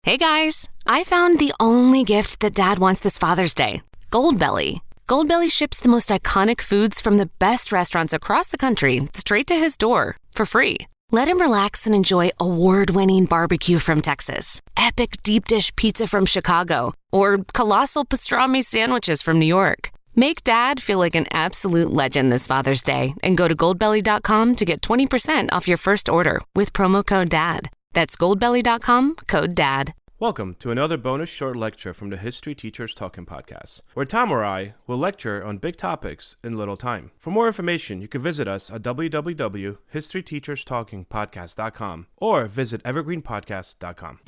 Hey guys, I found the only gift that Dad wants this Father's Day. Goldbelly. Goldbelly ships the most iconic foods from the best restaurants across the country straight to his door for free. Let him relax and enjoy award-winning barbecue from Texas, epic deep dish pizza from Chicago, or colossal pastrami sandwiches from New York. Make Dad feel like an absolute legend this Father's Day and go to goldbelly.com to get 20% off your first order with promo code DAD. That's goldbelly.com, code DAD. Welcome to another bonus short lecture from the History Teachers Talking Podcast, where Tom or I will lecture on big topics in little time. For more information, you can visit us at www.historyteacherstalkingpodcast.com or visit evergreenpodcast.com.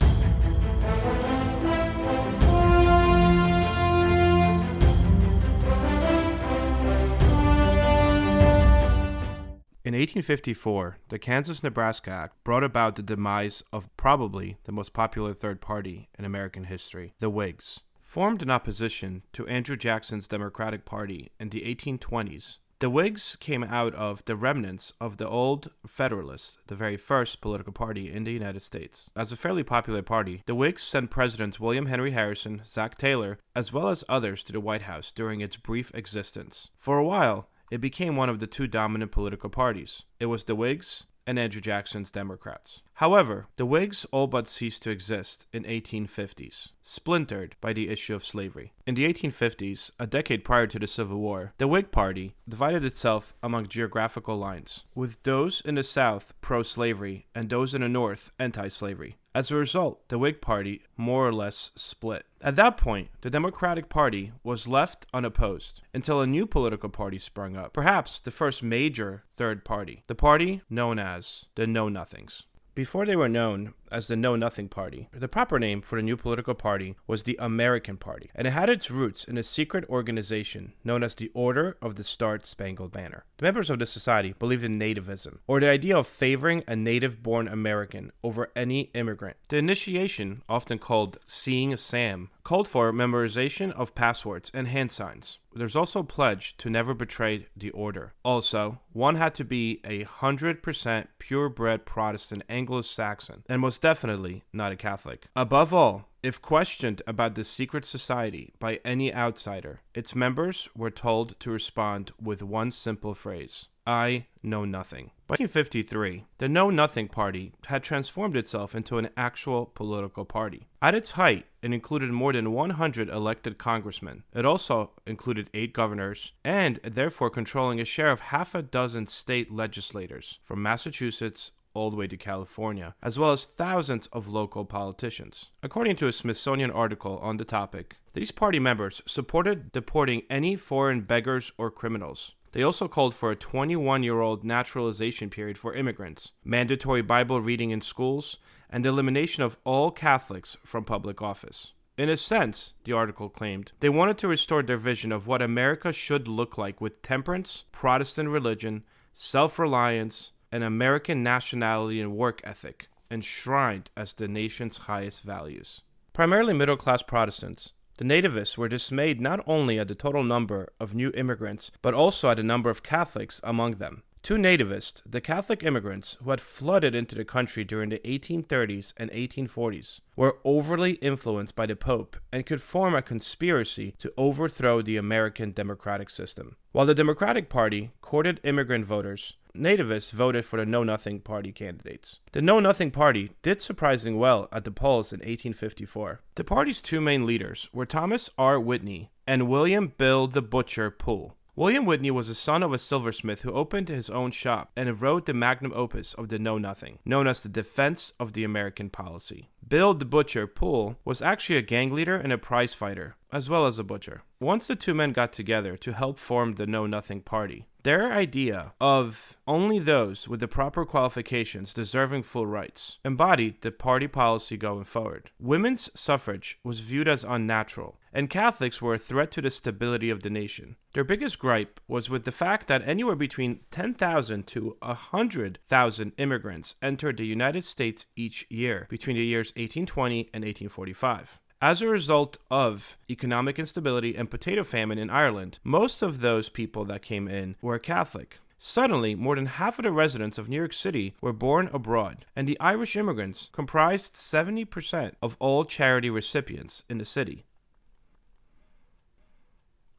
In 1854, the Kansas-Nebraska Act brought about the demise of probably the most popular third party in American history, the Whigs. Formed in opposition to Andrew Jackson's Democratic Party in the 1820s, the Whigs came out of the remnants of the Old Federalists, the very first political party in the United States. As a fairly popular party, the Whigs sent Presidents William Henry Harrison, Zach Taylor, as well as others to the White House during its brief existence. For a while, it became one of the two dominant political parties. It was the Whigs and Andrew Jackson's Democrats. However, the Whigs all but ceased to exist in 1850s, splintered by the issue of slavery. In the 1850s, a decade prior to the Civil War, the Whig Party divided itself among geographical lines, with those in the South pro-slavery and those in the North anti-slavery. As a result, the Whig Party more or less split. At that point, the Democratic Party was left unopposed until a new political party sprung up, perhaps the first major third party, the party known as the Know-Nothings. Before they were known as the Know-Nothing Party, the proper name for the new political party was the American Party, and it had its roots in a secret organization known as the Order of the Star-Spangled Banner. The members of this society believed in nativism, or the idea of favoring a native-born American over any immigrant. The initiation, often called Seeing Sam, called for memorization of passwords and hand signs. There's also a pledge to never betray the order. Also, one had to be 100% purebred Protestant Anglo-Saxon, and most definitely not a Catholic. Above all, if questioned about the secret society by any outsider, its members were told to respond with one simple phrase: I know nothing. By 1953, the Know Nothing Party had transformed itself into an actual political party. At its height, it included more than 100 elected congressmen. It also included 8 governors, and therefore controlling a share of half a dozen state legislators, from Massachusetts all the way to California, as well as thousands of local politicians. According to a Smithsonian article on the topic, these party members supported deporting any foreign beggars or criminals. They also called for a 21-year-old naturalization period for immigrants, mandatory Bible reading in schools, and the elimination of all Catholics from public office. In a sense, the article claimed, they wanted to restore their vision of what America should look like with temperance, Protestant religion, self-reliance, and American nationality and work ethic, enshrined as the nation's highest values. Primarily middle-class Protestants, the nativists were dismayed not only at the total number of new immigrants, but also at the number of Catholics among them. Two nativists, the Catholic immigrants who had flooded into the country during the 1830s and 1840s, were overly influenced by the Pope and could form a conspiracy to overthrow the American democratic system. While the Democratic Party courted immigrant voters, nativists voted for the Know-Nothing Party candidates. The Know-Nothing Party did surprisingly well at the polls in 1854. The party's two main leaders were Thomas R. Whitney and William Bill the Butcher Poole. William Whitney was the son of a silversmith who opened his own shop and wrote the magnum opus of the Know-Nothing, known as the Defense of the American Policy. Bill the Butcher Poole was actually a gang leader and a prize fighter, as well as a butcher. Once the two men got together to help form the Know-Nothing Party, their idea of only those with the proper qualifications deserving full rights embodied the party policy going forward. Women's suffrage was viewed as unnatural, and Catholics were a threat to the stability of the nation. Their biggest gripe was with the fact that anywhere between 10,000 to 100,000 immigrants entered the United States each year between the years 1820 and 1845. As a result of economic instability and potato famine in Ireland, most of those people that came in were Catholic. Suddenly, more than half of the residents of New York City were born abroad, and the Irish immigrants comprised 70% of all charity recipients in the city.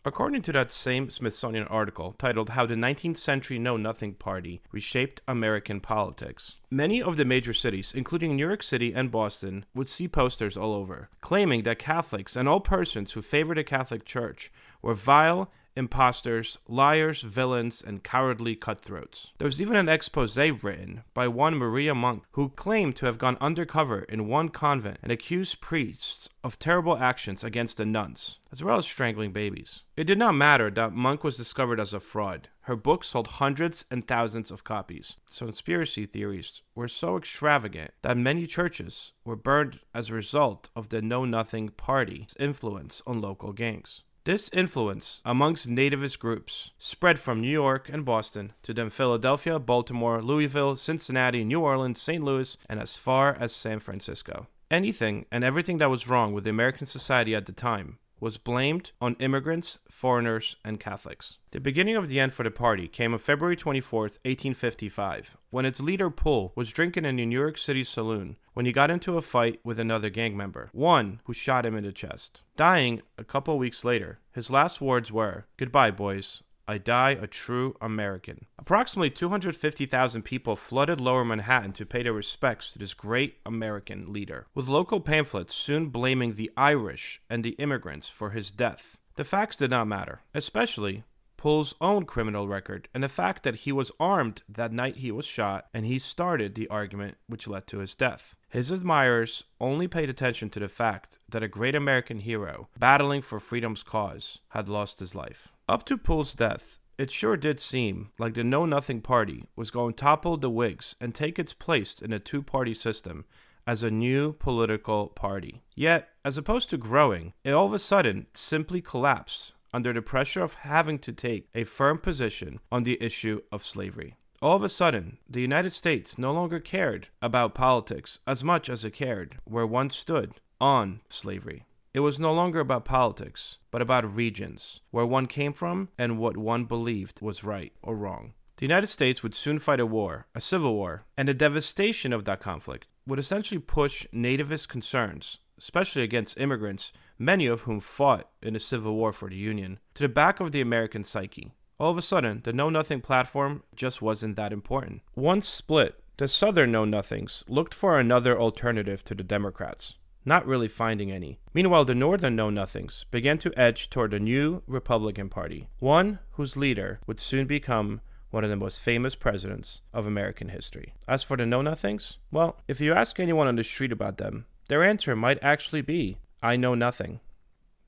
According to that same Smithsonian article titled How the 19th Century Know-Nothing Party Reshaped American Politics, many of the major cities, including New York City and Boston, would see posters all over, claiming that Catholics and all persons who favored the Catholic Church were vile, imposters, liars, villains, and cowardly cutthroats. There was even an expose written by one Maria Monk who claimed to have gone undercover in one convent and accused priests of terrible actions against the nuns, as well as strangling babies. It did not matter that Monk was discovered as a fraud. Her book sold hundreds and thousands of copies. So conspiracy theories were so extravagant that many churches were burned as a result of the Know-Nothing Party's influence on local gangs. This influence amongst nativist groups spread from New York and Boston to then Philadelphia, Baltimore, Louisville, Cincinnati, New Orleans, St. Louis, and as far as San Francisco. Anything and everything that was wrong with the American society at the time was blamed on immigrants, foreigners, and Catholics. The beginning of the end for the party came on February 24, 1855, when its leader Poole was drinking in a New York City saloon when he got into a fight with another gang member, one who shot him in the chest. Dying a couple weeks later, his last words were, "Goodbye, boys. I die a true American." Approximately 250,000 people flooded Lower Manhattan to pay their respects to this great American leader, with local pamphlets soon blaming the Irish and the immigrants for his death. The facts did not matter, especially Poole's own criminal record and the fact that he was armed that night he was shot, and he started the argument which led to his death. His admirers only paid attention to the fact that a great American hero, battling for freedom's cause, had lost his life. Up to Poole's death, it sure did seem like the Know-Nothing Party was going to topple the Whigs and take its place in a two-party system as a new political party. Yet, as opposed to growing, it all of a sudden simply collapsed under the pressure of having to take a firm position on the issue of slavery. All of a sudden, the United States no longer cared about politics as much as it cared where one stood on slavery. It was no longer about politics, but about regions, where one came from and what one believed was right or wrong. The United States would soon fight a war, a civil war, and the devastation of that conflict would essentially push nativist concerns, especially against immigrants, many of whom fought in the Civil War for the Union, to the back of the American psyche. All of a sudden, the Know-Nothing platform just wasn't that important. Once split, the Southern Know-Nothings looked for another alternative to the Democrats, not really finding any. Meanwhile, the Northern Know-Nothings began to edge toward the new Republican Party, one whose leader would soon become one of the most famous presidents of American history. As for the Know-Nothings, well, if you ask anyone on the street about them, their answer might actually be, "I know nothing."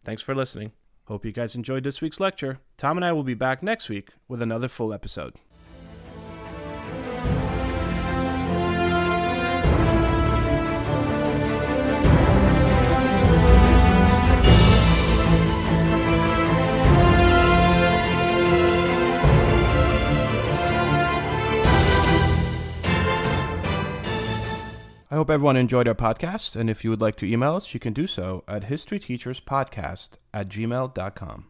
Thanks for listening. Hope you guys enjoyed this week's lecture. Tom and I will be back next week with another full episode. I hope everyone enjoyed our podcast, and if you would like to email us, you can do so at historyteacherspodcast@gmail.com.